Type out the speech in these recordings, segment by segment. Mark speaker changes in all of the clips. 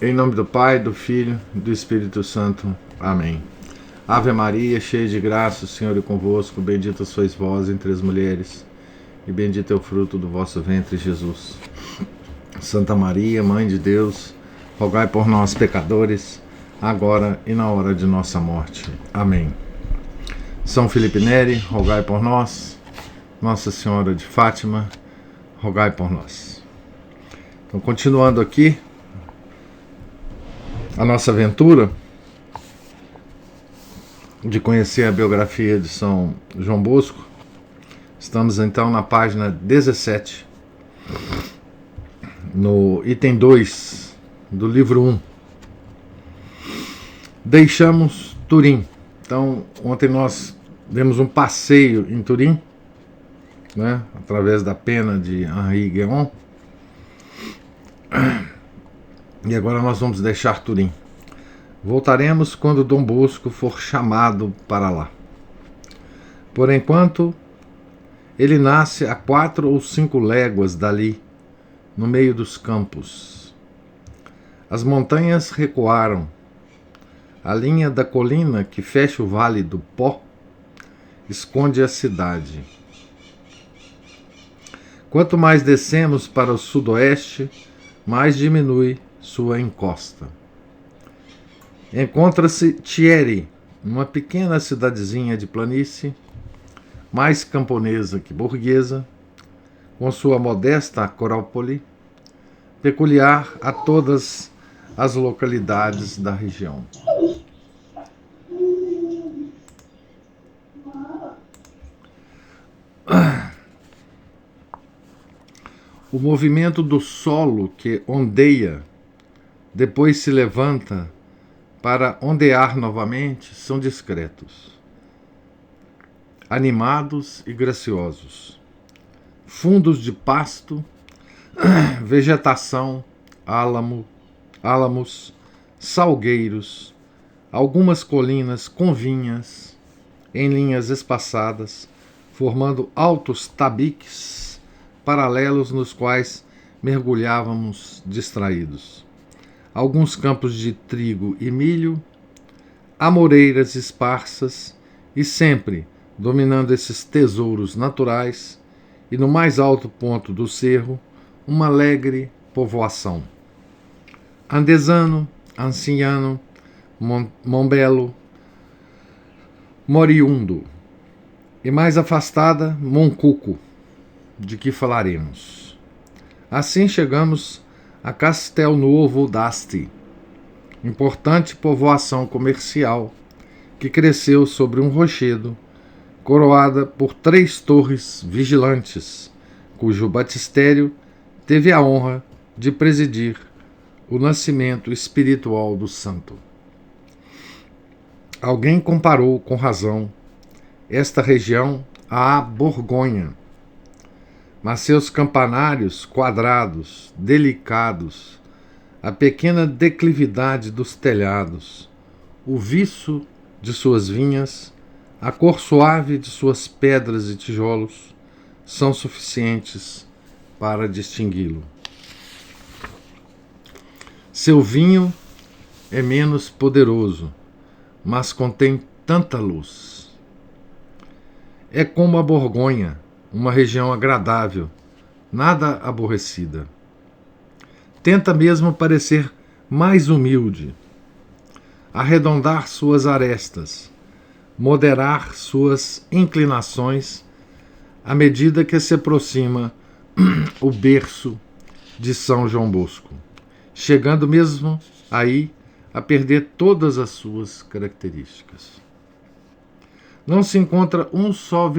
Speaker 1: Em nome do Pai, do Filho e do Espírito Santo. Amém. Ave Maria, cheia de graça, o Senhor é convosco. Bendita sois vós entre as mulheres, e bendito é o fruto do vosso ventre, Jesus. Santa Maria, Mãe de Deus, rogai por nós, pecadores, agora e na hora de nossa morte. Amém. São Felipe Neri, rogai por nós. Nossa Senhora de Fátima, rogai por nós. Então, continuando aqui a nossa aventura de conhecer a biografia de São João Bosco, estamos então na página 17, no item 2 do livro 1. Deixamos Turim. Então, ontem nós demos um passeio em Turim, né, através da pena de Henri Guéon. E agora nós vamos deixar Turim. Voltaremos quando Dom Bosco for chamado para lá. Por enquanto, ele nasce a 4 ou 5 léguas dali, no meio dos campos. As montanhas recuaram. A linha da colina que fecha o vale do Pó esconde a cidade. Quanto mais descemos para o sudoeste, mais diminui sua encosta. Encontra-se Thierry, uma pequena cidadezinha de planície, mais camponesa que burguesa, com sua modesta acrópole, peculiar a todas as localidades da região. O movimento do solo que ondeia, depois se levanta para ondear novamente, são discretos, animados e graciosos. Fundos de pasto, vegetação, álamos, salgueiros, algumas colinas com vinhas, em linhas espaçadas, formando altos tabiques paralelos nos quais mergulhávamos distraídos. Alguns campos de trigo e milho, amoreiras esparsas, e sempre, dominando esses tesouros naturais, e no mais alto ponto do cerro, uma alegre povoação. Andesano, Anciano, Mombelo, Moriundo, e mais afastada, Moncuco, de que falaremos. Assim chegamos a Castelnuovo d'Asti, importante povoação comercial que cresceu sobre um rochedo, coroada por 3 torres vigilantes, cujo batistério teve a honra de presidir o nascimento espiritual do santo. Alguém comparou, com razão, esta região à Borgonha, mas seus campanários quadrados, delicados, a pequena declividade dos telhados, o viço de suas vinhas, a cor suave de suas pedras e tijolos, são suficientes para distingui-lo. Seu vinho é menos poderoso, mas contém tanta luz. É como a Borgonha, uma região agradável, nada aborrecida. Tenta mesmo parecer mais humilde, arredondar suas arestas, moderar suas inclinações à medida que se aproxima o berço de São João Bosco, chegando mesmo aí a perder todas as suas características. Não se encontra um só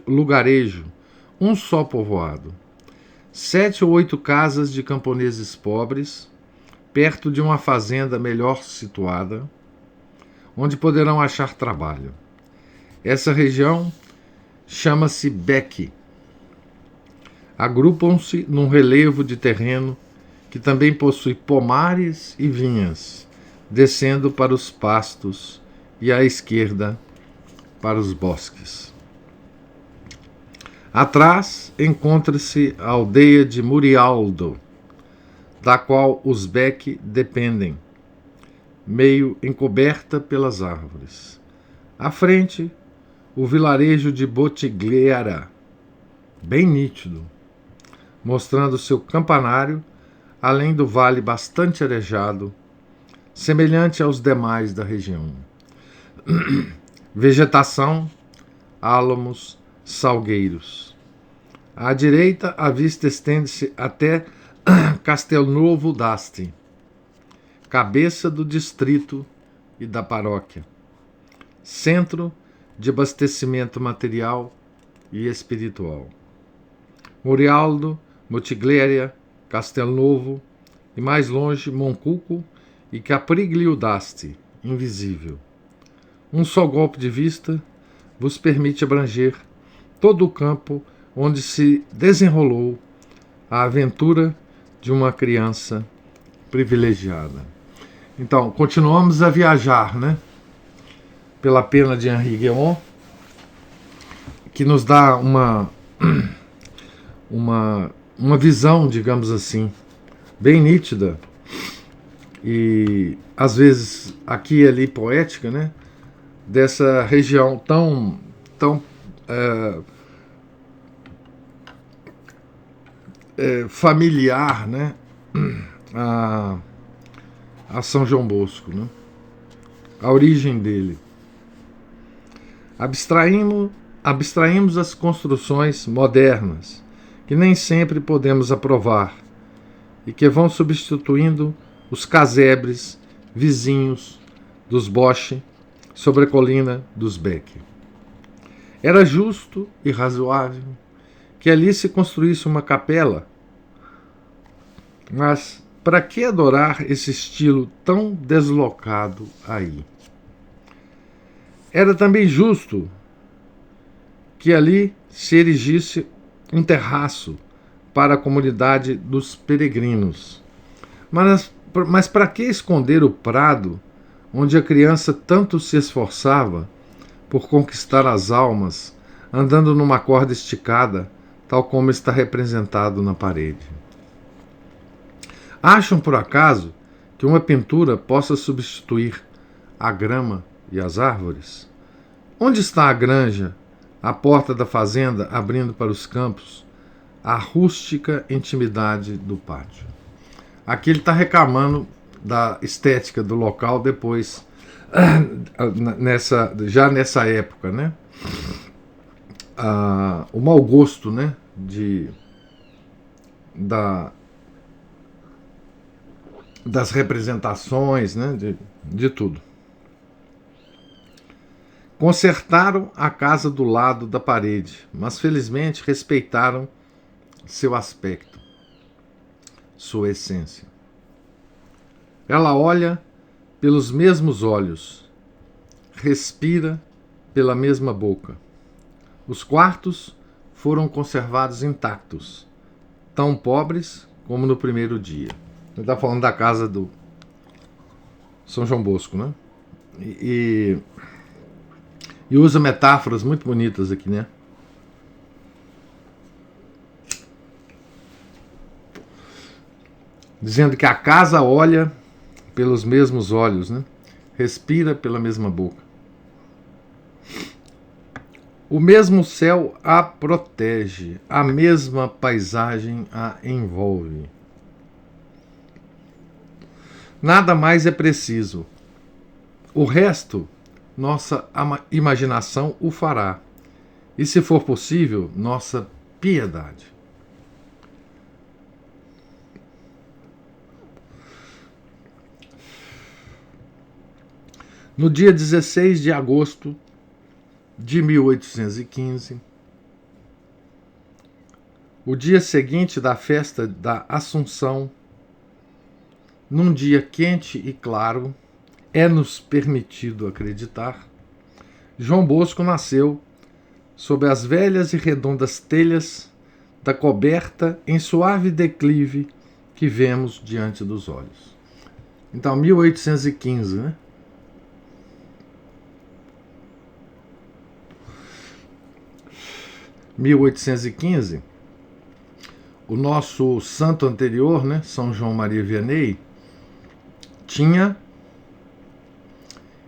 Speaker 1: lugarejo, um só povoado. 7 ou 8 casas de camponeses pobres, perto de uma fazenda melhor situada, onde poderão achar trabalho. Essa região chama-se Bec. Agrupam-se num relevo de terreno que também possui pomares e vinhas, descendo para os pastos e à esquerda para os bosques. Atrás encontra-se a aldeia de Murialdo, da qual os Beck dependem, meio encoberta pelas árvores. À frente, o vilarejo de Bottigliera, bem nítido, mostrando seu campanário, além do vale bastante arejado, semelhante aos demais da região. Vegetação, álamos, salgueiros. À direita, a vista estende-se até Castelnuovo d'Asti, cabeça do distrito e da paróquia, centro de abastecimento material e espiritual. Murialdo, Bottigliera, Castelnuovo e mais longe Moncuco e Capriglio d'Asti, invisível. Um só golpe de vista vos permite abranger todo o campo onde se desenrolou a aventura de uma criança privilegiada. Então, continuamos a viajar, né? Pela pena de Henri Guéon, que nos dá uma visão, digamos assim, bem nítida e às vezes aqui e ali poética, né? Dessa região tão familiar, né? A São João Bosco, né? A origem dele. Abstraímos as construções modernas, que nem sempre podemos aprovar, e que vão substituindo os casebres vizinhos dos Bosch sobre a colina dos Beck. Era justo e razoável que ali se construísse uma capela, mas para que adorar esse estilo tão deslocado aí? Era também justo que ali se erigisse um terraço para a comunidade dos peregrinos. Mas para que esconder o prado onde a criança tanto se esforçava por conquistar as almas, andando numa corda esticada, tal como está representado na parede? Acham por acaso que uma pintura possa substituir a grama e as árvores? Onde está a granja, a porta da fazenda abrindo para os campos, a rústica intimidade do pátio? Aqui ele está reclamando da estética do local depois, já nessa época, né? O mau gosto, né? Das representações, né? De tudo. Consertaram a casa do lado da parede, mas felizmente respeitaram seu aspecto, sua essência. Ela olha pelos mesmos olhos, respira pela mesma boca. Os quartos foram conservados intactos, tão pobres como no primeiro dia. Ele está falando da casa do São João Bosco, né? E usa metáforas muito bonitas aqui, né? Dizendo que a casa olha pelos mesmos olhos, né? Respira pela mesma boca. O mesmo céu a protege, a mesma paisagem a envolve. Nada mais é preciso. O resto, nossa imaginação o fará. E, se for possível, nossa piedade. No dia 16 de agosto de 1815, o dia seguinte da festa da Assunção, num dia quente e claro, é-nos permitido acreditar, João Bosco nasceu sob as velhas e redondas telhas da coberta em suave declive que vemos diante dos olhos. Então, 1815, né? o nosso santo anterior, né, São João Maria Vianney,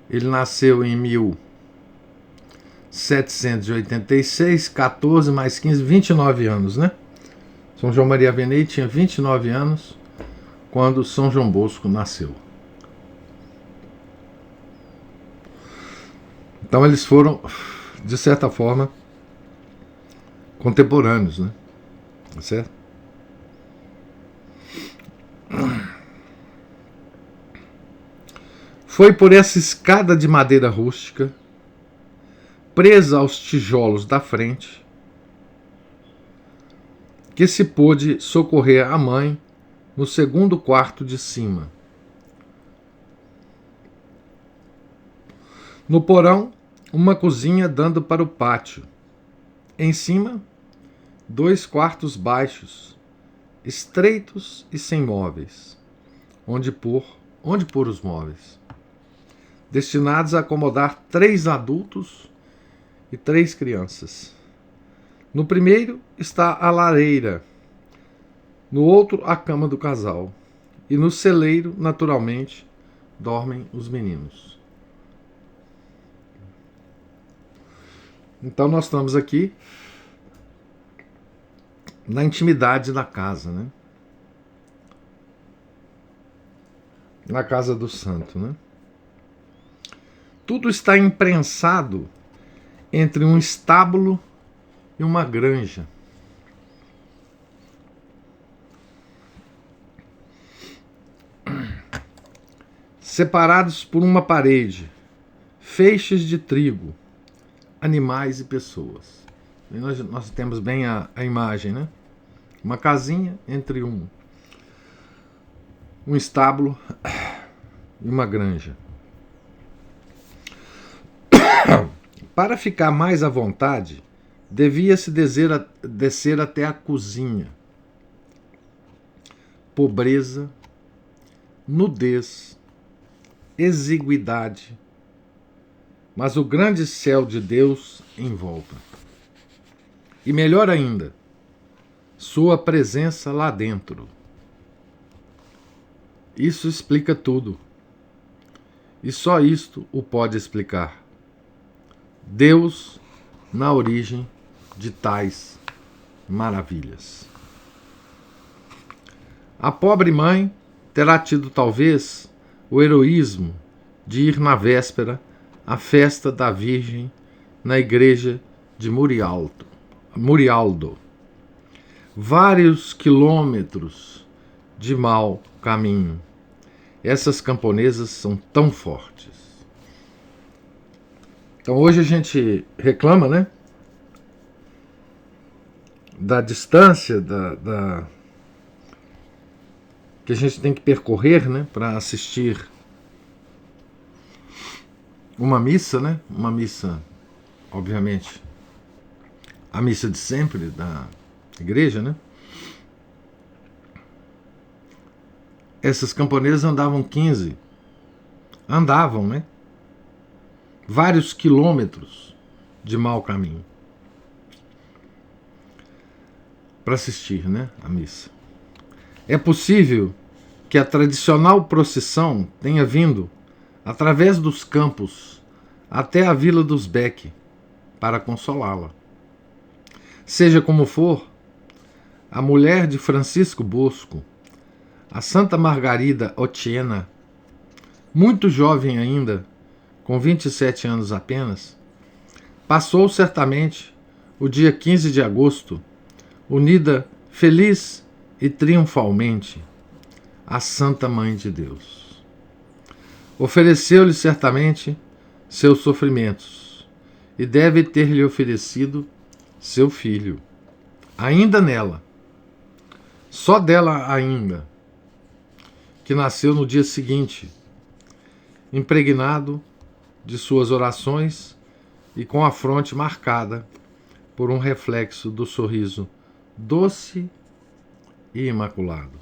Speaker 1: ele nasceu em 1786, 14 mais 15, 29 anos, né? São João Maria Vianney tinha 29 anos quando São João Bosco nasceu. Então eles foram, de certa forma, contemporâneos, né? Tá certo? Foi por essa escada de madeira rústica, presa aos tijolos da frente, que se pôde socorrer a mãe no segundo quarto de cima. No porão, uma cozinha dando para o pátio. Em cima, 2 quartos baixos, estreitos e sem móveis, onde pôr os móveis, destinados a acomodar 3 adultos e 3 crianças. No primeiro está a lareira, no outro a cama do casal, e no celeiro, naturalmente, dormem os meninos. Então nós estamos aqui na intimidade da casa, né? Na casa do santo, né? Tudo está imprensado entre um estábulo e uma granja. Separados por uma parede, feixes de trigo, animais e pessoas. E nós temos bem a imagem, né? Uma casinha entre um estábulo e uma granja. Para ficar mais à vontade, devia-se descer até a cozinha. Pobreza, nudez, exiguidade, mas o grande céu de Deus em volta. E melhor ainda, sua presença lá dentro. Isso explica tudo. E só isto o pode explicar. Deus na origem de tais maravilhas. A pobre mãe terá tido talvez o heroísmo de ir na véspera à festa da Virgem na igreja de Murialdo. Vários quilômetros de mau caminho. Essas camponesas são tão fortes. Então hoje a gente reclama, né? Da distância que a gente tem que percorrer, né? Para assistir uma missa, né? Uma missa, obviamente, a missa de sempre da igreja, né? Essas camponesas andavam, né? Vários quilômetros de mau caminho para assistir, né, a missa. É possível que a tradicional procissão tenha vindo através dos campos até a vila dos Beck para consolá-la. Seja como for, a mulher de Francisco Bosco, a Santa Margarida Otiena, muito jovem ainda, com 27 anos apenas, passou certamente o dia 15 de agosto, unida feliz e triunfalmente à Santa Mãe de Deus. Ofereceu-lhe certamente seus sofrimentos e deve ter-lhe oferecido seu filho, ainda nela, só dela ainda, que nasceu no dia seguinte, impregnado de suas orações e com a fronte marcada por um reflexo do sorriso doce e imaculado.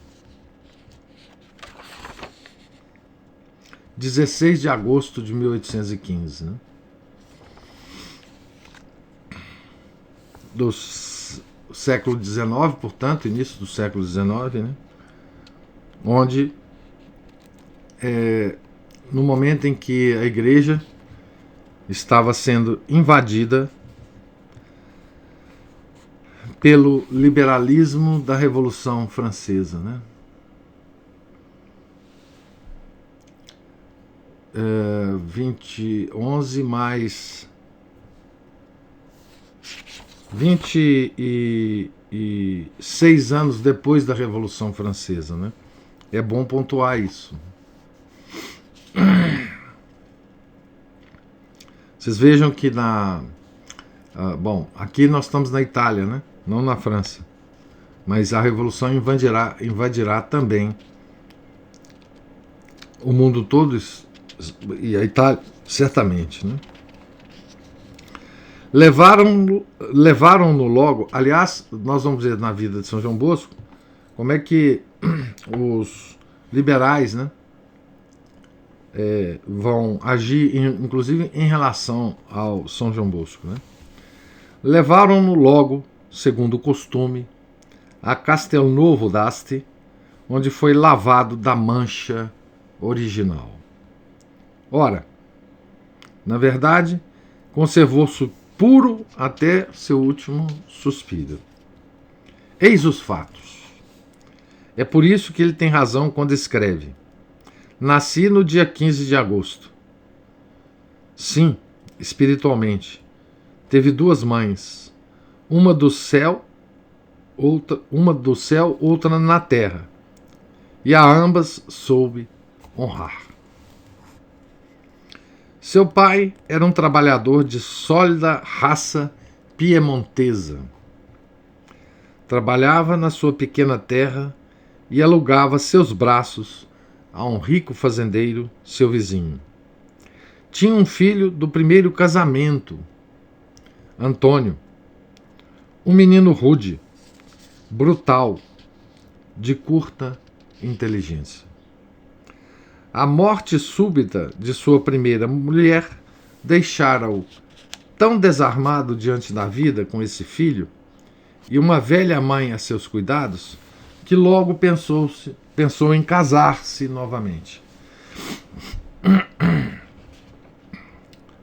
Speaker 1: 16 de agosto de 1815, né? século XIX, portanto, início do século XIX, né? Onde, no momento em que a igreja estava sendo invadida pelo liberalismo da Revolução Francesa, né? 11 mais 26 anos depois da Revolução Francesa, né? É bom pontuar isso. Vocês vejam que bom, aqui nós estamos na Itália, né? Não na França. Mas a Revolução invadirá também o mundo todo, e a Itália, certamente, né? Levaram-no logo. Aliás, nós vamos ver na vida de São João Bosco como é que os liberais, né, vão agir, inclusive em relação ao São João Bosco, né? Levaram-no logo, segundo o costume, a Castelnuovo d'Asti, onde foi lavado da mancha original. Ora, na verdade, conservou-se puro até seu último suspiro. Eis os fatos. É por isso que ele tem razão quando escreve: nasci no dia 15 de agosto. Sim, espiritualmente. Teve duas mães, uma do céu, outra na terra, e a ambas soube honrar. Seu pai era um trabalhador de sólida raça piemontesa. Trabalhava na sua pequena terra e alugava seus braços a um rico fazendeiro, seu vizinho. Tinha um filho do primeiro casamento, Antônio, um menino rude, brutal, de curta inteligência. A morte súbita de sua primeira mulher deixara-o tão desarmado diante da vida com esse filho e uma velha mãe a seus cuidados, que logo pensou em casar-se novamente.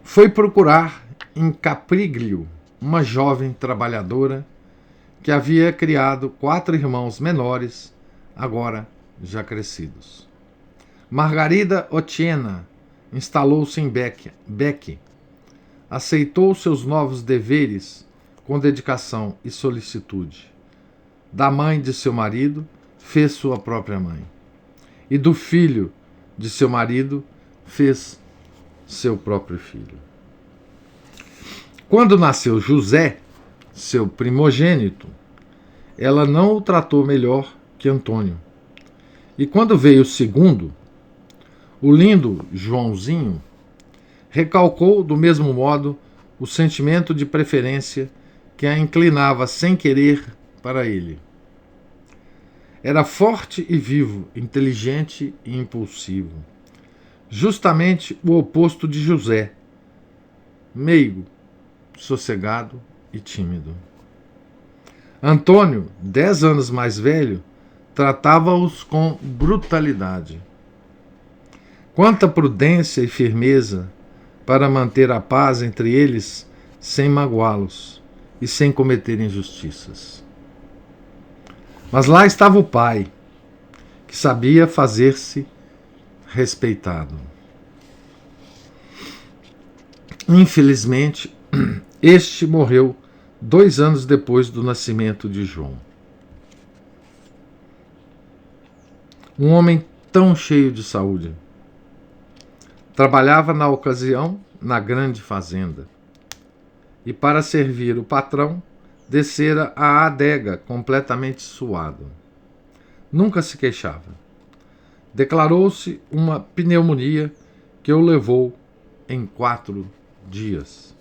Speaker 1: Foi procurar em Capriglio uma jovem trabalhadora que havia criado 4 irmãos menores, agora já crescidos. Margarida Otiena instalou-se em Bec, aceitou seus novos deveres com dedicação e solicitude. Da mãe de seu marido, fez sua própria mãe. E do filho de seu marido, fez seu próprio filho. Quando nasceu José, seu primogênito, ela não o tratou melhor que Antônio. E quando veio o segundo, o lindo Joãozinho, recalcou do mesmo modo o sentimento de preferência que a inclinava sem querer para ele. Era forte e vivo, inteligente e impulsivo. Justamente o oposto de José, meigo, sossegado e tímido. Antônio, 10 anos mais velho, tratava-os com brutalidade. Quanta prudência e firmeza para manter a paz entre eles sem magoá-los e sem cometer injustiças. Mas lá estava o pai, que sabia fazer-se respeitado. Infelizmente, este morreu 2 anos depois do nascimento de João. Um homem tão cheio de saúde. Trabalhava na ocasião na grande fazenda. E para servir o patrão, descera à adega completamente suado. Nunca se queixava. Declarou-se uma pneumonia que o levou em 4 dias.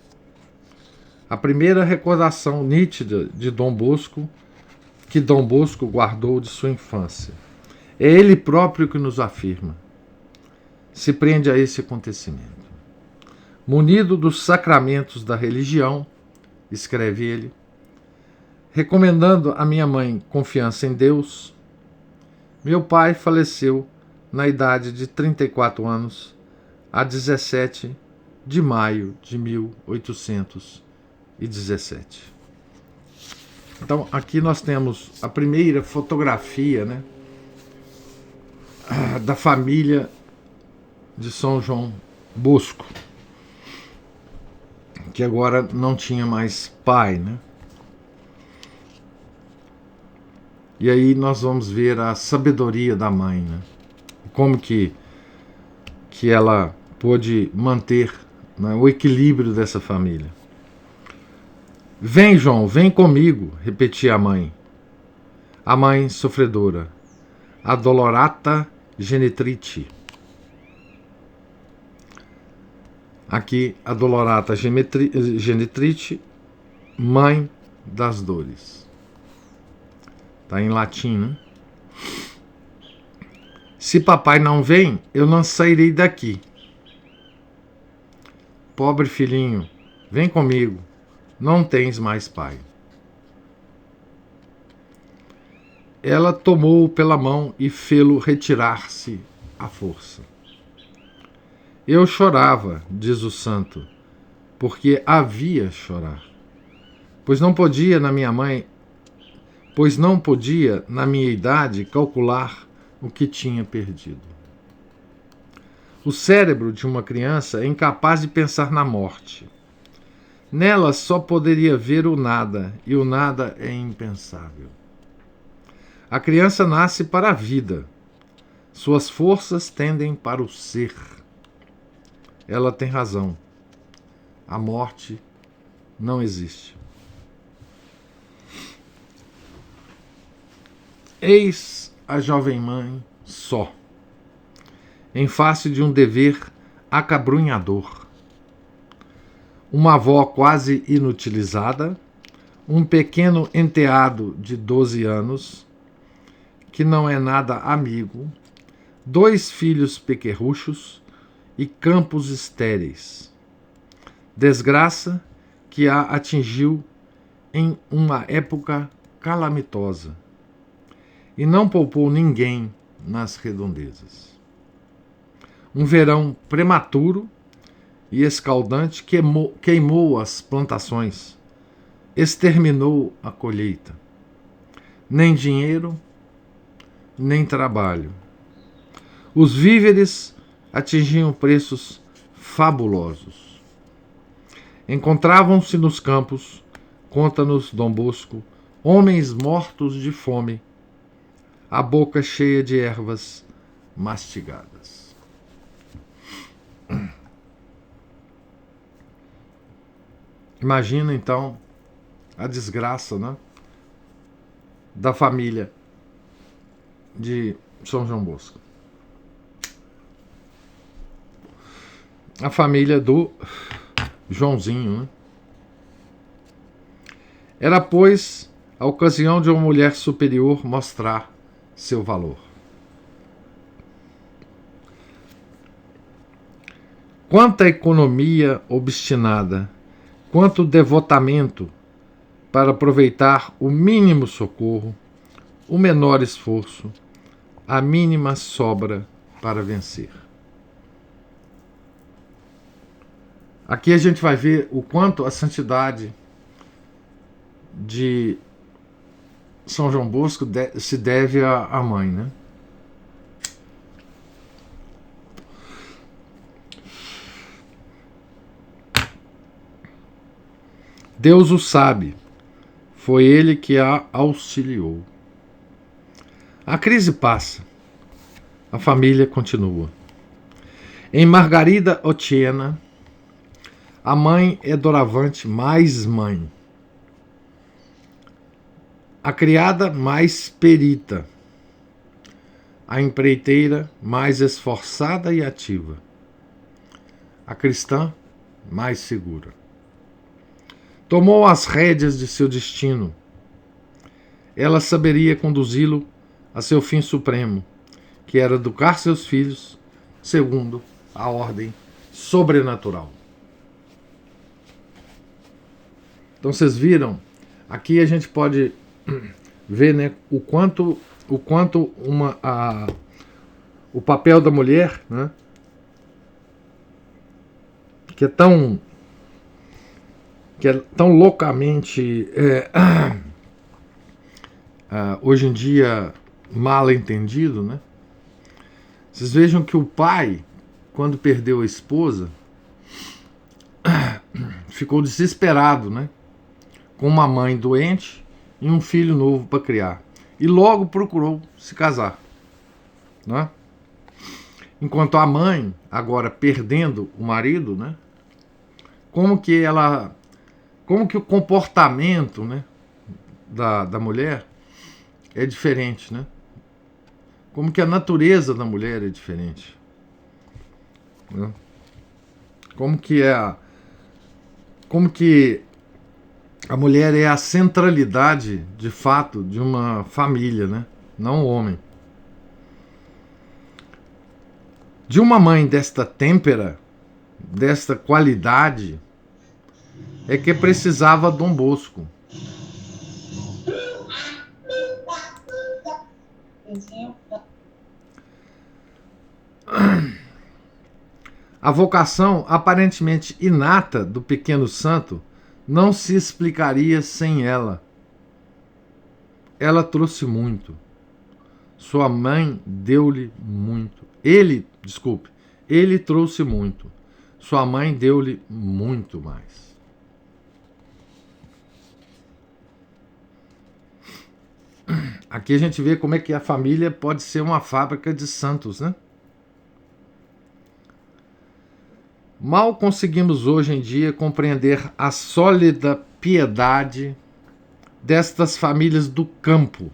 Speaker 1: A primeira recordação nítida de Dom Bosco, que Dom Bosco guardou de sua infância. É ele próprio que nos afirma. Se prende a esse acontecimento. Munido dos sacramentos da religião, escreve ele, Recomendando à minha mãe confiança em Deus, meu pai faleceu na idade de 34 anos, a 17 de maio de 1817. Então, aqui nós temos a primeira fotografia, né, da família de São João Bosco, que agora não tinha mais pai, né? E aí nós vamos ver a sabedoria da mãe, né? Como que ela pôde manter, né, o equilíbrio dessa família. Vem, João, vem comigo, repetia a mãe. A mãe sofredora, a Dolorata Genetrite. Aqui, a Dolorata Genetrite, mãe das dores. Está em latim, né? Se papai não vem, eu não sairei daqui. Pobre filhinho, vem comigo, não tens mais pai. Ela tomou-o pela mão e fê-lo retirar-se à força. Eu chorava, diz o santo, porque havia chorar, pois não podia na minha idade calcular o que tinha perdido. O cérebro de uma criança é incapaz de pensar na morte. Nela só poderia ver o nada, e o nada é impensável. A criança nasce para a vida. Suas forças tendem para o ser. Ela tem razão. A morte não existe. Eis a jovem mãe só, em face de um dever acabrunhador. Uma avó quase inutilizada, um pequeno enteado de 12 anos, que não é nada amigo, 2 filhos pequerruchos e campos estéreis. Desgraça que a atingiu em uma época calamitosa e não poupou ninguém nas redondezas. Um verão prematuro e escaldante queimou as plantações, exterminou a colheita. Nem dinheiro, nem trabalho. Os víveres atingiam preços fabulosos. Encontravam-se nos campos, conta-nos Dom Bosco, homens mortos de fome, a boca cheia de ervas mastigadas. Imagina então a desgraça, né, da família de São João Bosco. A família do Joãozinho, né? Era, pois, a ocasião de uma mulher superior mostrar seu valor. Quanta economia obstinada, quanto devotamento para aproveitar o mínimo socorro, o menor esforço, a mínima sobra para vencer. Aqui a gente vai ver o quanto a santidade de São João Bosco se deve à mãe, né? Deus o sabe, foi ele que a auxiliou. A crise passa, a família continua. Em Margarida Otiena, a mãe é doravante mais mãe. A criada mais perita. A empreiteira mais esforçada e ativa. A cristã mais segura. Tomou as rédeas de seu destino. Ela saberia conduzi-lo a seu fim supremo, que era educar seus filhos segundo a ordem sobrenatural. Então vocês viram Aqui a gente pode ver, né, o quanto o papel da mulher, né, que é tão loucamente hoje em dia mal entendido, né? Vocês vejam que o pai, quando perdeu a esposa, ficou desesperado, né? Com uma mãe doente e um filho novo para criar. E logo procurou se casar, né? Enquanto a mãe, agora perdendo o marido, né? Como que o comportamento, né, da mulher é diferente, né? Como que a natureza da mulher é diferente, né? Como que a mulher é a centralidade, de fato, de uma família, né? Não o homem. De uma mãe desta têmpera, desta qualidade, é que precisava Dom Bosco. A vocação aparentemente inata do pequeno santo não se explicaria sem ela. Ela trouxe muito. Sua mãe deu-lhe muito. Ele trouxe muito. Sua mãe deu-lhe muito mais. Aqui a gente vê como é que a família pode ser uma fábrica de santos, né? Mal conseguimos hoje em dia compreender a sólida piedade destas famílias do campo,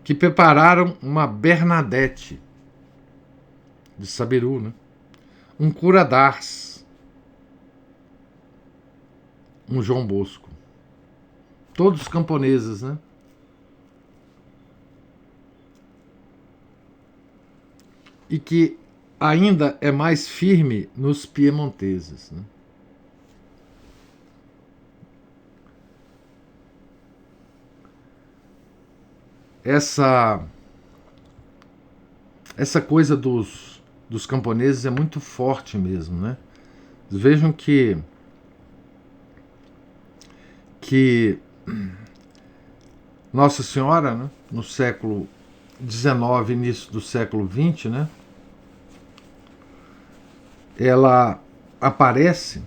Speaker 1: que prepararam uma Bernadette de Sabiru, né? Um Cura d'Ars, um João Bosco, todos camponeses, né? E que ainda é mais firme nos piemonteses, né? Essa coisa dos camponeses é muito forte mesmo, né? Vejam que Nossa Senhora, né, no século XIX, início do século XX, né, ela aparece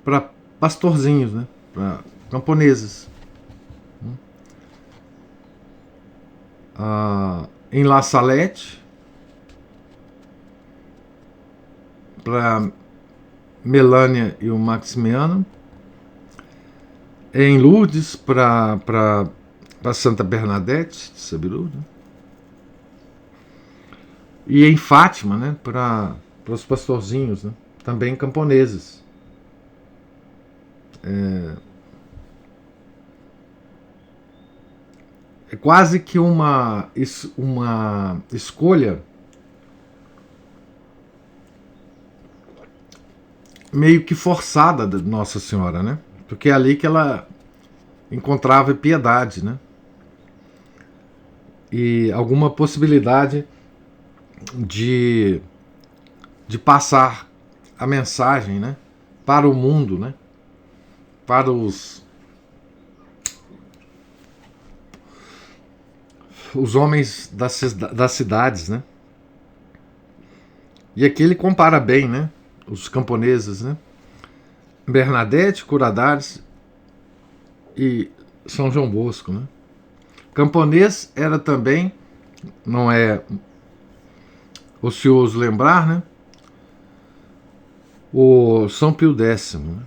Speaker 1: para pastorzinhos, né, para camponeses. Em La Salette, para Melânia e o Maximiano. Em Lourdes, para Santa Bernadette de Sabiru, né? E em Fátima, né, para os pastorzinhos, né, também camponeses. É quase que uma escolha meio que forçada da Nossa Senhora, né? Porque é ali que ela encontrava piedade, né? E alguma possibilidade de passar a mensagem, né, para o mundo, né? Para os homens das cidades, né? E aqui ele compara bem, né, os camponeses, né? Bernadette, Cura d'Ars e São João Bosco, né? Camponês era também, não é ocioso lembrar, né, o São Pio X, né?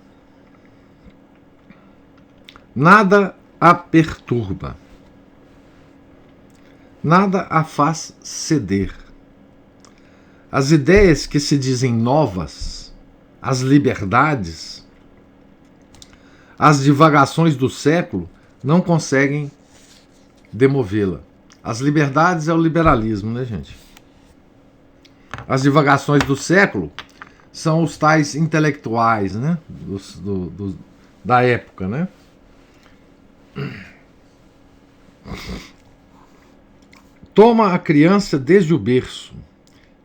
Speaker 1: Nada a perturba, nada a faz ceder. As ideias que se dizem novas, as liberdades, as divagações do século não conseguem demovê-la. As liberdades é o liberalismo, né, gente? As divagações do século são os tais intelectuais, né, da época, né? Toma a criança desde o berço,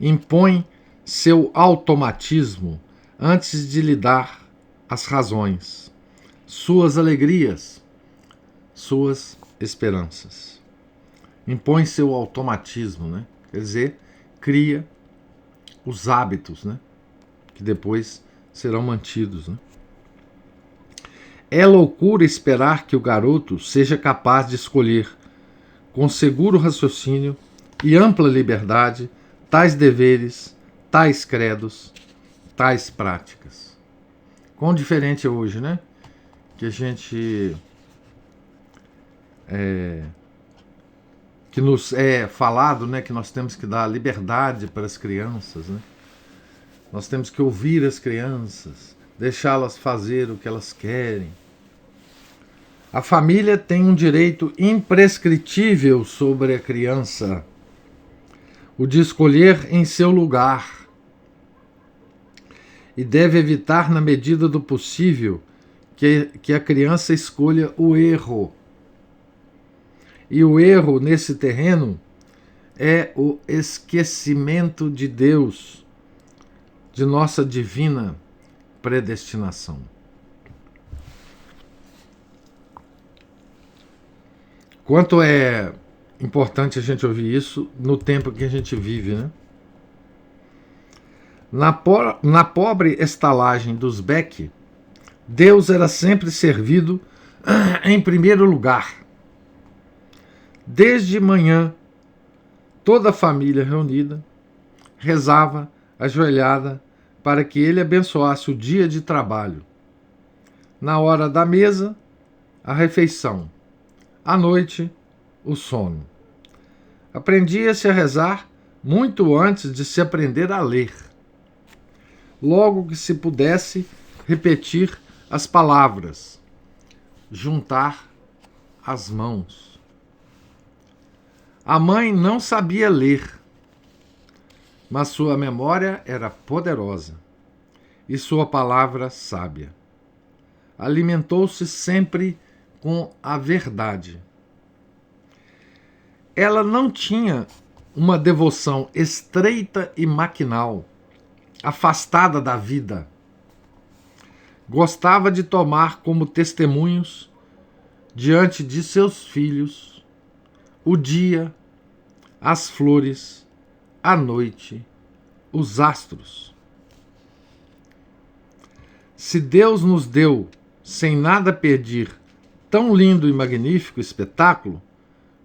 Speaker 1: impõe seu automatismo antes de lhe dar as razões, suas alegrias, suas esperanças. Impõe seu automatismo, né? Quer dizer, cria os hábitos, né? Que depois serão mantidos, né? É loucura esperar que o garoto seja capaz de escolher, com seguro raciocínio e ampla liberdade, tais deveres, tais credos, tais práticas. Quão diferente é hoje, né? Que a gente... que nos é falado, né, que nós temos que dar liberdade para as crianças, né? Nós temos que ouvir as crianças, deixá-las fazer o que elas querem. A família tem um direito imprescritível sobre a criança, o de escolher em seu lugar, e deve evitar, na medida do possível, que a criança escolha o erro. E o erro nesse terreno é o esquecimento de Deus, de nossa divina predestinação. Quanto é importante a gente ouvir isso no tempo que a gente vive, né? Na pobre estalagem dos Beck, Deus era sempre servido em primeiro lugar. Desde manhã, toda a família reunida rezava ajoelhada para que ele abençoasse o dia de trabalho. Na hora da mesa, a refeição. À noite, o sono. Aprendia-se a rezar muito antes de se aprender a ler. Logo que se pudesse repetir as palavras, juntar as mãos. A mãe não sabia ler, mas sua memória era poderosa e sua palavra sábia. Alimentou-se sempre com a verdade. Ela não tinha uma devoção estreita e maquinal, afastada da vida. Gostava de tomar como testemunhos, diante de seus filhos, o dia, as flores, a noite, os astros. Se Deus nos deu, sem nada pedir, tão lindo e magnífico espetáculo,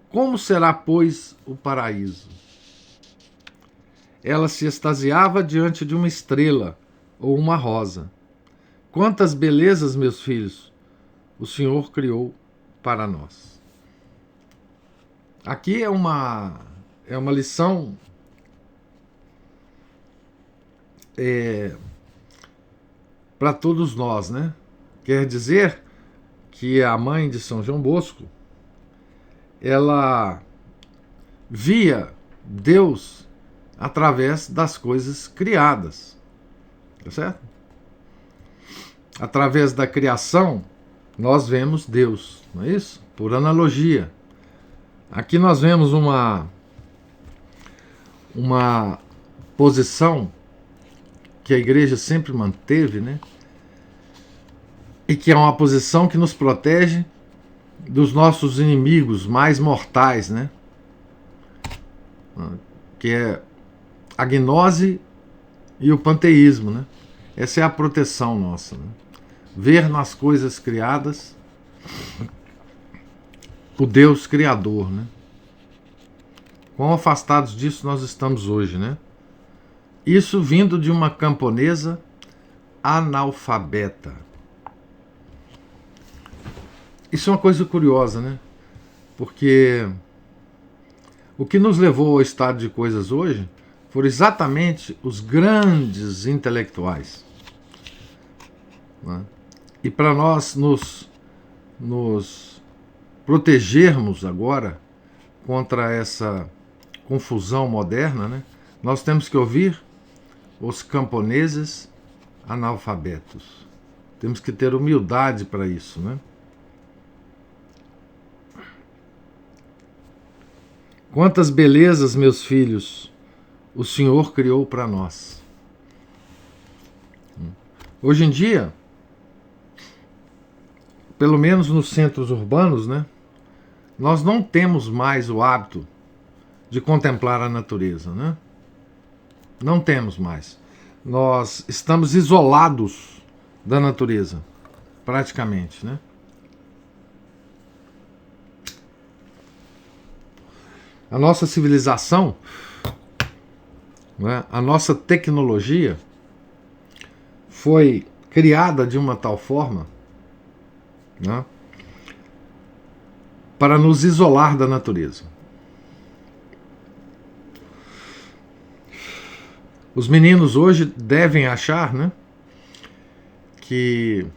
Speaker 1: como será, pois, o paraíso? Ela se extasiava diante de uma estrela ou uma rosa. Quantas belezas, meus filhos, o Senhor criou para nós. Aqui é uma lição para todos nós, né? Quer dizer que a mãe de São João Bosco, ela via Deus através das coisas criadas, tá certo? Através da criação, nós vemos Deus, não é isso? Por analogia. Aqui nós vemos uma posição que a igreja sempre manteve, né? E que é uma posição que nos protege dos nossos inimigos mais mortais, né? Que é a gnose e o panteísmo, né? Essa é a proteção nossa, né? Ver nas coisas criadas o Deus Criador, né? Quão afastados disso nós estamos hoje, né? Isso vindo de uma camponesa analfabeta. Isso é uma coisa curiosa, né? Porque o que nos levou ao estado de coisas hoje foram exatamente os grandes intelectuais, né? E para nós nos protegermos agora contra essa confusão moderna, né, nós temos que ouvir os camponeses analfabetos. Temos que ter humildade para isso, né? Quantas belezas, meus filhos, o Senhor criou para nós. Hoje em dia, pelo menos nos centros urbanos, né, nós não temos mais o hábito de contemplar a natureza, né? Não temos mais. Nós estamos isolados da natureza, praticamente, né? A nossa civilização, né, a nossa tecnologia foi criada de uma tal forma, né, para nos isolar da natureza. Os meninos hoje devem achar, né, que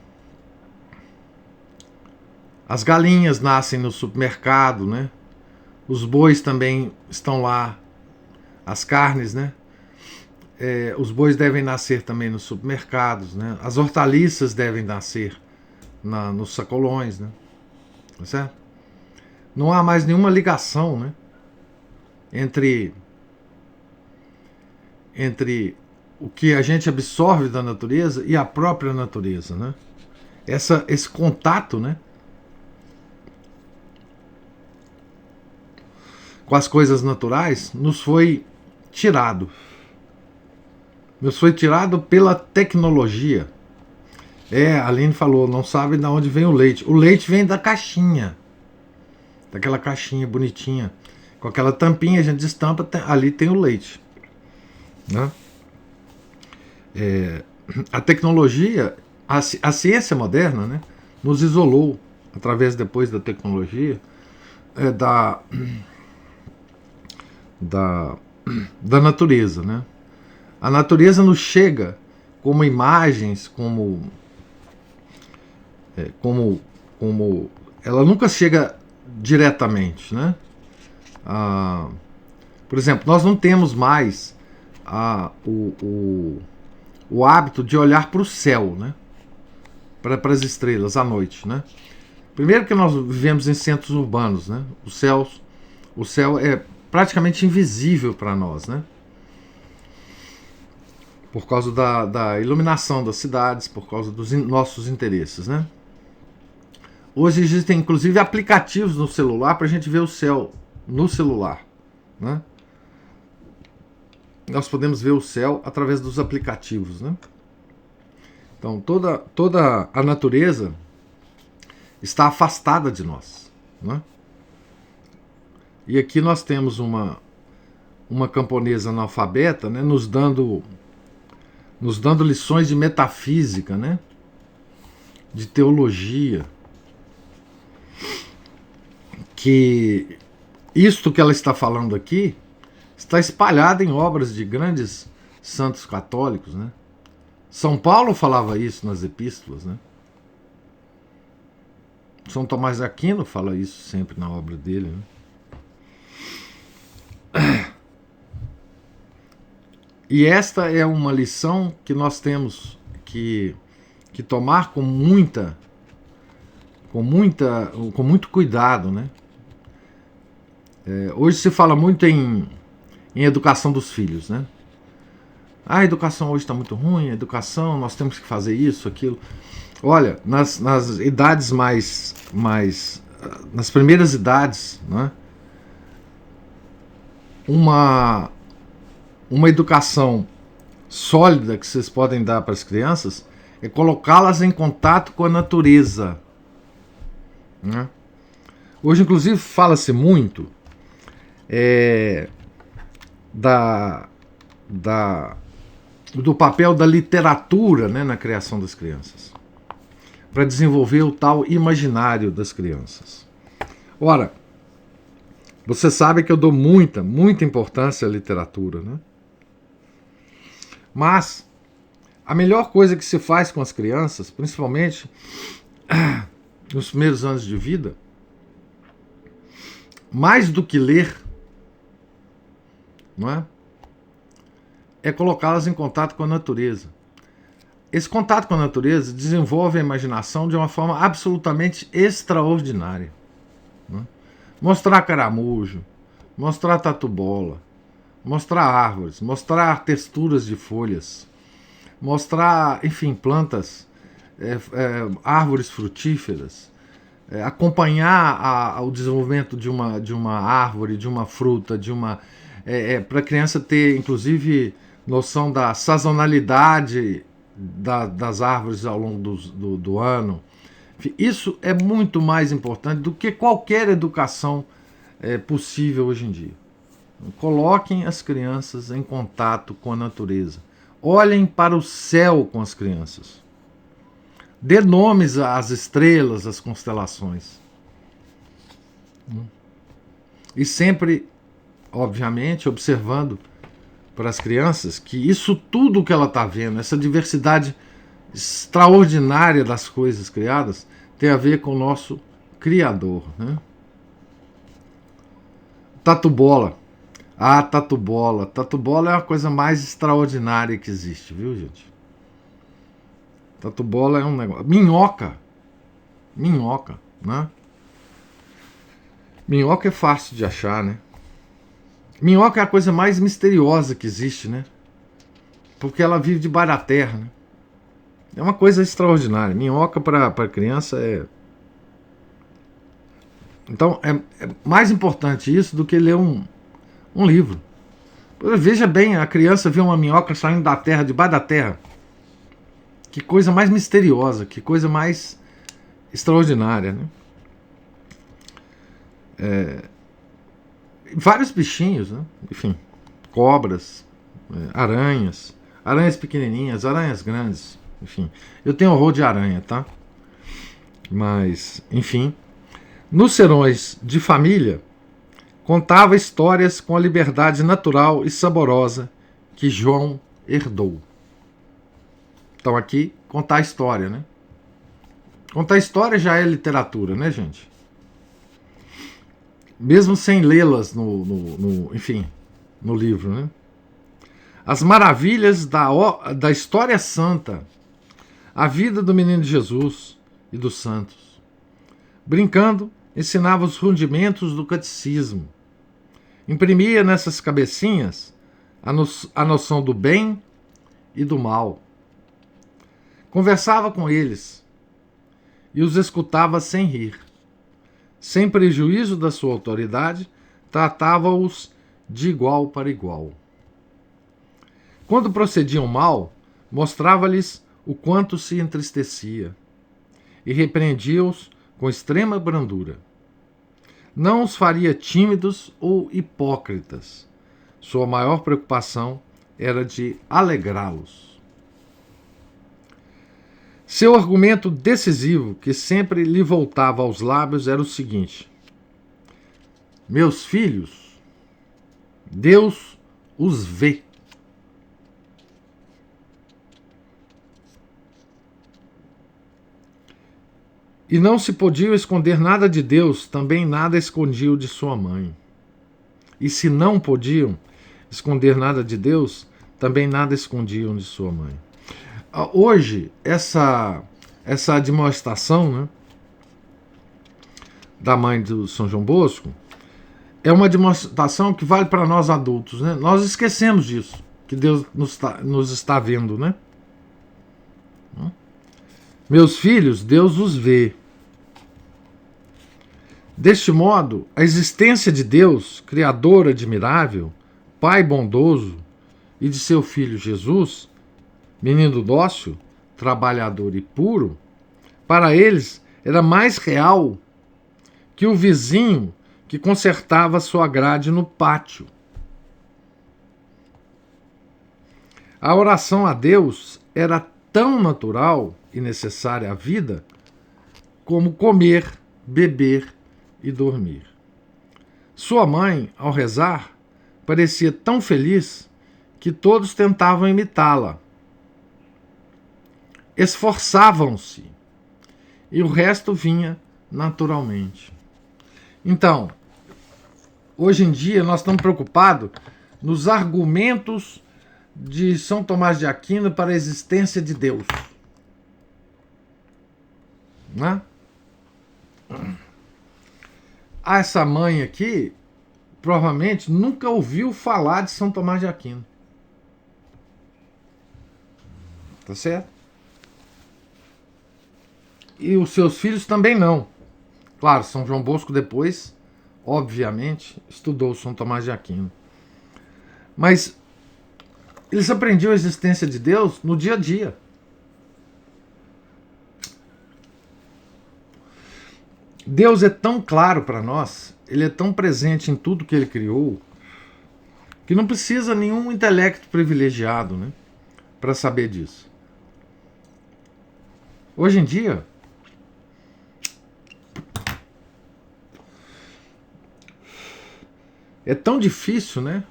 Speaker 1: as galinhas nascem no supermercado, né? Os bois também estão lá, as carnes, né? Os bois devem nascer também nos supermercados, né? As hortaliças devem nascer nos sacolões, né? Tá certo? Não há mais nenhuma ligação, né, entre o que a gente absorve da natureza e a própria natureza, né? Esse contato, né, com as coisas naturais nos foi tirado. Nos foi tirado pela tecnologia. A Aline falou, não sabe de onde vem o leite. O leite vem da caixinha. Daquela caixinha bonitinha. Com aquela tampinha, a gente destampa, ali tem o leite. Né? A tecnologia, a ciência moderna, né, nos isolou, através depois da tecnologia, da natureza, né? A natureza nos chega como imagens, como ela nunca chega diretamente, né? Por exemplo, nós não temos mais o hábito de olhar para o céu, né? Para as estrelas à noite, né? Primeiro que nós vivemos em centros urbanos, né? O céu é praticamente invisível para nós, né? Por causa da iluminação das cidades, por causa dos nossos interesses, né? Hoje existem inclusive aplicativos no celular para a gente ver o céu no celular, né? Nós podemos ver o céu através dos aplicativos, né? Então toda a natureza está afastada de nós, né? E aqui nós temos uma camponesa analfabeta, né, nos dando lições de metafísica, né, de teologia, que isto que ela está falando aqui está espalhado em obras de grandes santos católicos, né? São Paulo falava isso nas epístolas, né? São Tomás de Aquino fala isso sempre na obra dele, né? E esta é uma lição que nós temos que tomar com muito cuidado, né? Hoje se fala muito em educação dos filhos, né? A educação hoje está muito ruim, a educação, nós temos que fazer isso, aquilo. Olha, nas idades nas primeiras idades, né? Uma educação sólida que vocês podem dar para as crianças é colocá-las em contato com a natureza, né? Hoje, inclusive, fala-se muito do papel da literatura, né, na criação das crianças, para desenvolver o tal imaginário das crianças. Ora, você sabe que eu dou muita importância à literatura, né? Mas a melhor coisa que se faz com as crianças, principalmente nos primeiros anos de vida, mais do que ler, não é? É colocá-las em contato com a natureza. esse contato com a natureza desenvolve a imaginação de uma forma absolutamente extraordinária. Né? Mostrar caramujo, mostrar tatu-bola, mostrar árvores, mostrar texturas de folhas, mostrar, enfim, plantas, árvores frutíferas, acompanhar o desenvolvimento de uma árvore, de uma fruta, para a criança ter, inclusive, noção da sazonalidade das árvores ao longo do ano. Enfim, isso é muito mais importante do que qualquer educação possível hoje em dia. Coloquem as crianças em contato com a natureza. Olhem para o céu com as crianças. Dê nomes às estrelas, às constelações. E sempre, obviamente, observando para as crianças que isso tudo que ela está vendo, essa diversidade extraordinária das coisas criadas, tem a ver com o nosso Criador. Né? Tatu-bola. Tatu-bola. Tatu-bola é a coisa mais extraordinária que existe, viu, gente? Tatu-bola é um negócio. Minhoca, né? Minhoca é fácil de achar, né? Minhoca é a coisa mais misteriosa que existe, né? Porque ela vive debaixo da terra, né? É uma coisa extraordinária. Minhoca para criança é... Então, é mais importante isso do que ler um livro. Veja bem, a criança vê uma minhoca saindo da terra, debaixo da terra. Que coisa mais misteriosa, que coisa mais extraordinária, né? Vários bichinhos, né? Enfim, cobras, aranhas pequenininhas, aranhas grandes, enfim. Eu tenho horror de aranha, tá? Mas, enfim, nos serões de família, contava histórias com a liberdade natural e saborosa que João herdou. Então aqui, contar a história, né? Contar a história já é literatura, né, gente? Mesmo sem lê-las enfim, no livro, né? As maravilhas da história santa, a vida do menino Jesus e dos santos. Brincando, ensinava os rudimentos do catecismo. Imprimia nessas cabecinhas a noção do bem e do mal. Conversava com eles e os escutava sem rir. Sem prejuízo da sua autoridade, tratava-os de igual para igual. Quando procediam mal, mostrava-lhes o quanto se entristecia e repreendia-os com extrema brandura. Não os faria tímidos ou hipócritas. Sua maior preocupação era de alegrá-los. Seu argumento decisivo, que sempre lhe voltava aos lábios, era o seguinte: meus filhos, Deus os vê. E não se podia esconder nada de Deus, também nada escondiam de sua mãe. E se não podiam esconder nada de Deus, também nada escondiam de sua mãe. Hoje, essa admoestação, né, da mãe do São João Bosco é uma admoestação que vale para nós adultos. Né? Nós esquecemos disso, que Deus nos está vendo. Né? Meus filhos, Deus os vê. Deste modo, a existência de Deus, Criador admirável, Pai bondoso, e de seu Filho Jesus, menino dócil, trabalhador e puro, para eles era mais real que o vizinho que consertava sua grade no pátio. A oração a Deus era tão natural e necessária à vida como comer, beber e dormir. Sua mãe, ao rezar, parecia tão feliz que todos tentavam imitá-la. Esforçavam-se e o resto vinha naturalmente. Então, hoje em dia nós estamos preocupados nos argumentos de São Tomás de Aquino para a existência de Deus. né? Essa mãe aqui provavelmente nunca ouviu falar de São Tomás de Aquino. Tá certo? E os seus filhos também não. Claro, São João Bosco depois, obviamente, estudou São Tomás de Aquino. Mas eles aprendiam a existência de Deus no dia a dia. Deus é tão claro para nós, ele é tão presente em tudo que ele criou, que não precisa nenhum intelecto privilegiado, né, para saber disso. Hoje em dia, é tão difícil, né,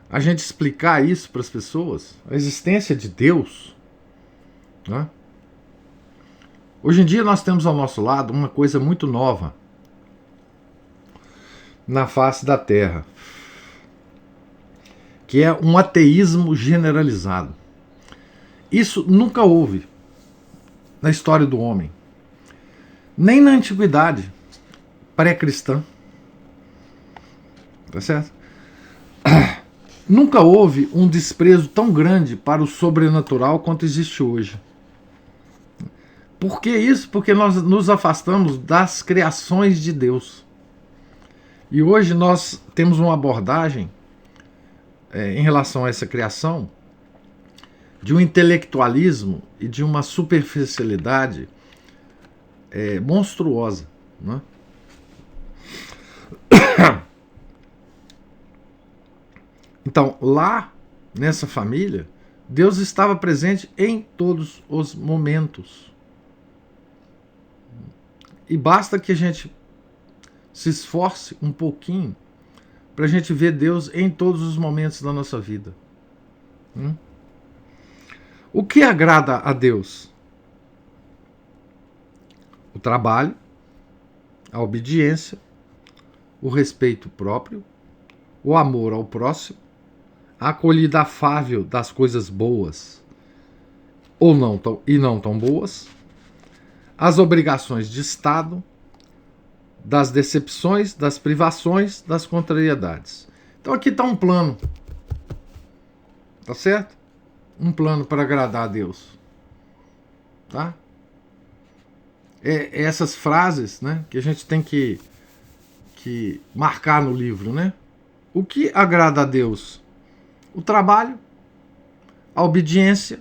Speaker 1: a gente explicar isso para as pessoas, a existência de Deus, né? Hoje em dia nós temos ao nosso lado uma coisa muito nova na face da Terra, que é um ateísmo generalizado. Isso nunca houve na história do homem, nem na antiguidade pré-cristã. Tá certo? Nunca houve um desprezo tão grande para o sobrenatural quanto existe hoje. Por que isso? Porque nós nos afastamos das criações de Deus. E hoje nós temos uma abordagem em relação a essa criação de um intelectualismo e de uma superficialidade monstruosa, né? Então, lá nessa família, Deus estava presente em todos os momentos. E basta que a gente se esforce um pouquinho para a gente ver Deus em todos os momentos da nossa vida. O que agrada a Deus? O trabalho, a obediência, o respeito próprio, o amor ao próximo, a acolhida afável das coisas boas ou não tão boas, as obrigações de Estado, das decepções, das privações, das contrariedades. Então aqui está um plano, tá certo? Um plano para agradar a Deus, tá? É essas frases, né, que a gente tem que marcar no livro, né? O que agrada a Deus? O trabalho, a obediência,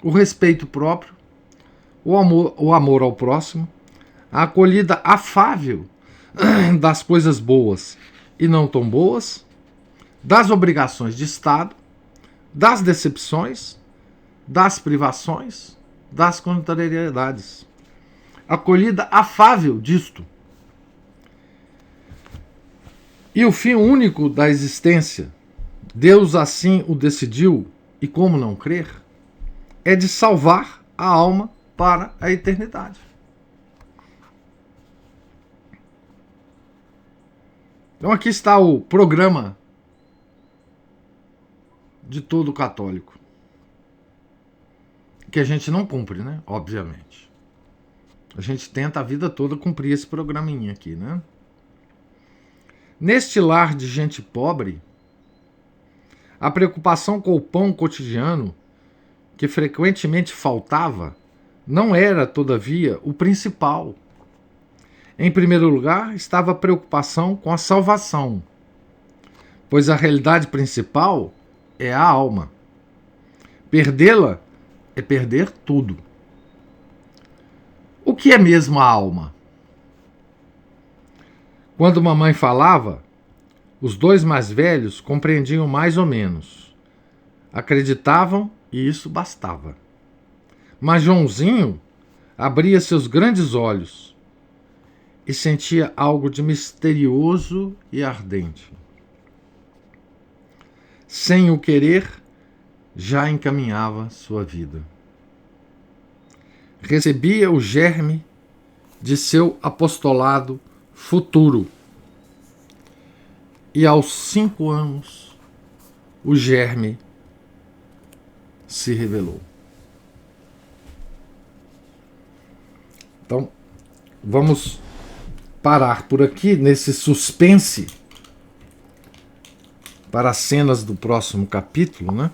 Speaker 1: o respeito próprio, o amor ao próximo, a acolhida afável das coisas boas e não tão boas, das obrigações de Estado, das decepções, das privações, das contrariedades. Acolhida afável disto. E o fim único da existência, Deus assim o decidiu, e como não crer, é de salvar a alma para a eternidade. Então aqui está o programa de todo católico, que a gente não cumpre, né? Obviamente. A gente tenta a vida toda cumprir esse programinha aqui, né? Neste lar de gente pobre, a preocupação com o pão cotidiano, que frequentemente faltava, não era, todavia, o principal. Em primeiro lugar, estava a preocupação com a salvação, pois a realidade principal é a alma. Perdê-la é perder tudo. O que é mesmo a alma? Quando mamãe falava, os dois mais velhos compreendiam mais ou menos. Acreditavam e isso bastava. Mas Joãozinho abria seus grandes olhos e sentia algo de misterioso e ardente. Sem o querer, já encaminhava sua vida. Recebia o germe de seu apostolado futuro. E aos 5 anos, o germe se revelou. Então, vamos parar por aqui nesse suspense para as cenas do próximo capítulo, né?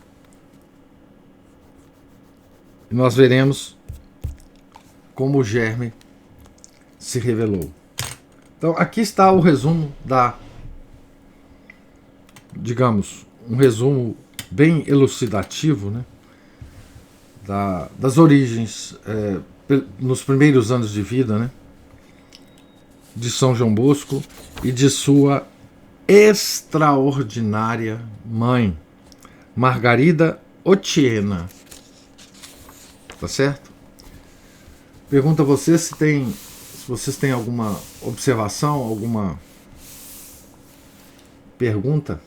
Speaker 1: E nós veremos como o germe se revelou. Então, aqui está o resumo digamos, um resumo bem elucidativo, né, das origens, nos primeiros anos de vida, né, de São João Bosco e de sua extraordinária mãe, Margarida Otiena. Tá certo? Pergunto a vocês se vocês têm alguma observação, alguma pergunta.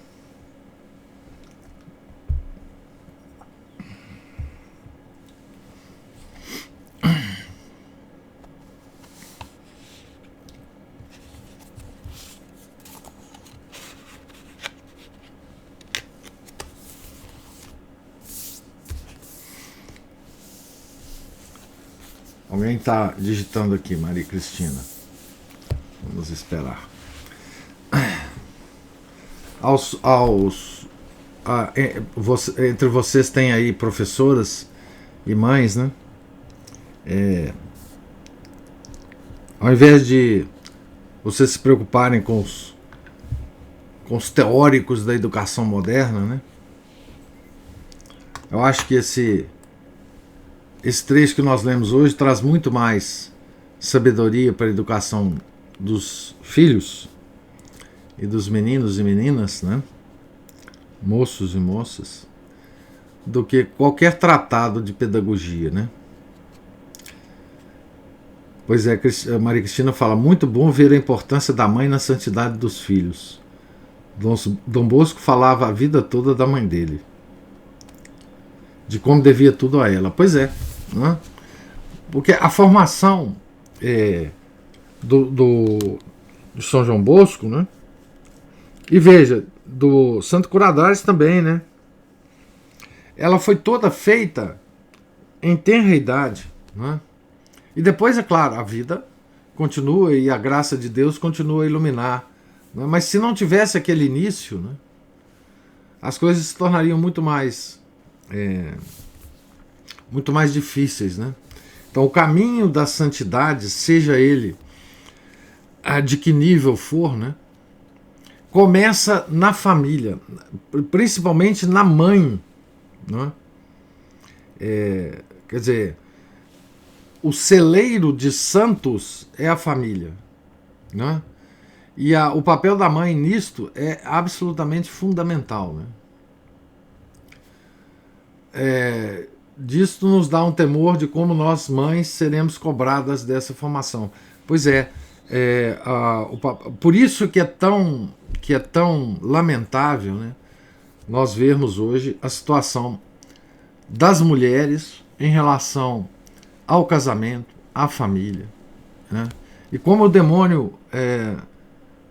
Speaker 1: Alguém está digitando aqui, Maria Cristina. Vamos esperar. Entre vocês tem aí professoras e mães, né? Ao invés de vocês se preocuparem com os teóricos da educação moderna, né? Eu acho que esse trecho que nós lemos hoje traz muito mais sabedoria para a educação dos filhos e dos meninos e meninas, né? Moços e moças, do que qualquer tratado de pedagogia, né? Pois é, a Maria Cristina fala, muito bom ver a importância da mãe na santidade dos filhos. Dom Bosco falava a vida toda da mãe dele, de como devia tudo a ela. Pois é, né? Porque a formação do São João Bosco, né? E veja, do Santo Curadares também, né? Ela foi toda feita em tenra idade, né? E depois, é claro, a vida continua e a graça de Deus continua a iluminar, né? Mas se não tivesse aquele início, né, as coisas se tornariam muito mais difíceis, né? Então o caminho da santidade, seja ele de que nível for, né, começa na família, principalmente na mãe, né? Quer dizer, o celeiro de santos é a família, né? E o papel da mãe nisto é absolutamente fundamental, né? Disto nos dá um temor de como nós, mães, seremos cobradas dessa formação. Pois por isso que é tão lamentável, né, nós vermos hoje a situação das mulheres em relação ao casamento, à família, né? E como o demônio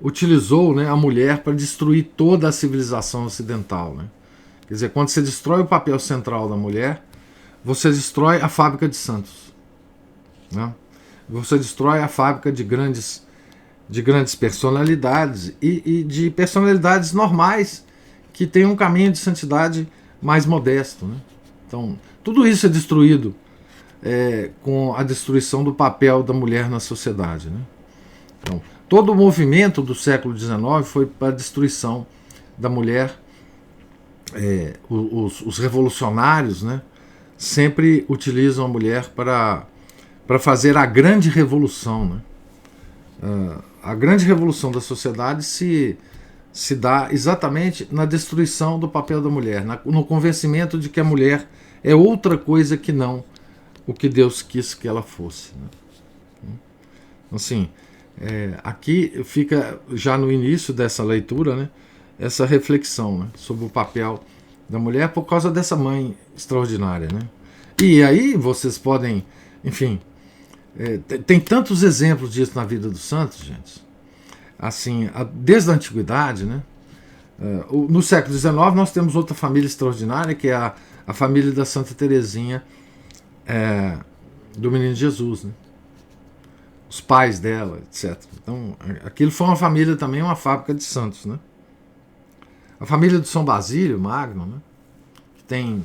Speaker 1: utilizou, né, a mulher para destruir toda a civilização ocidental, né? Quer dizer, quando você destrói o papel central da mulher, você destrói a fábrica de santos, né? Você destrói a fábrica de grandes personalidades e de personalidades normais que têm um caminho de santidade mais modesto, né? Então, tudo isso é destruído com a destruição do papel da mulher na sociedade, né? Então, todo o movimento do século XIX foi para a destruição da mulher. Os revolucionários, né, sempre utilizam a mulher para fazer a grande revolução, né? A grande revolução da sociedade se dá exatamente na destruição do papel da mulher, no convencimento de que a mulher é outra coisa que não o que Deus quis que ela fosse, né? Assim, aqui fica já no início dessa leitura, né, essa reflexão, né, sobre o papel da mulher por causa dessa mãe extraordinária, né? E aí vocês podem, enfim, tem tantos exemplos disso na vida dos santos, gente. Assim, desde a antiguidade, né? No século XIX nós temos outra família extraordinária, que é a família da Santa Teresinha do Menino Jesus, né? os pais dela, etc. Então, aquilo foi uma família também, uma fábrica de santos, né? A família de São Basílio Magno, né? Que tem...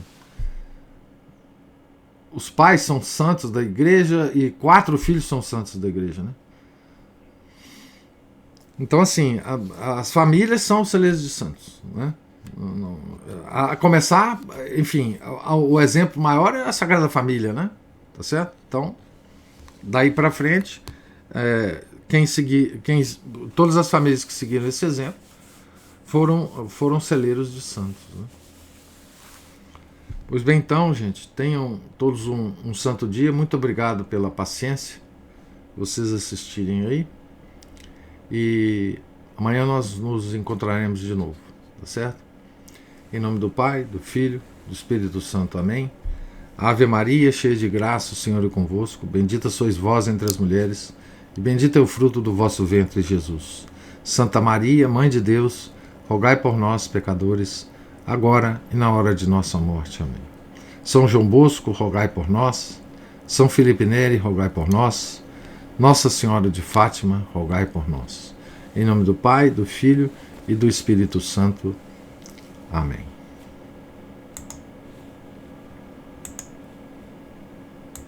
Speaker 1: Os pais são santos da igreja e 4 filhos são santos da igreja, né? Então, assim, as famílias são celeiros de santos, né? A começar, enfim, o exemplo maior é a Sagrada Família, né? Tá certo? Então, daí para frente, todas as famílias que seguiram esse exemplo foram celeiros de santos, né? Pois bem, então, gente, tenham todos um santo dia. Muito obrigado pela paciência, vocês assistirem aí. E amanhã nós nos encontraremos de novo, tá certo? Em nome do Pai, do Filho, do Espírito Santo. Amém. Ave Maria, cheia de graça, o Senhor é convosco. Bendita sois vós entre as mulheres, e bendito é o fruto do vosso ventre, Jesus. Santa Maria, Mãe de Deus, rogai por nós, pecadores, agora e na hora de nossa morte. Amém. São João Bosco, rogai por nós. São Felipe Neri, rogai por nós. Nossa Senhora de Fátima, rogai por nós. Em nome do Pai, do Filho e do Espírito Santo. Amém.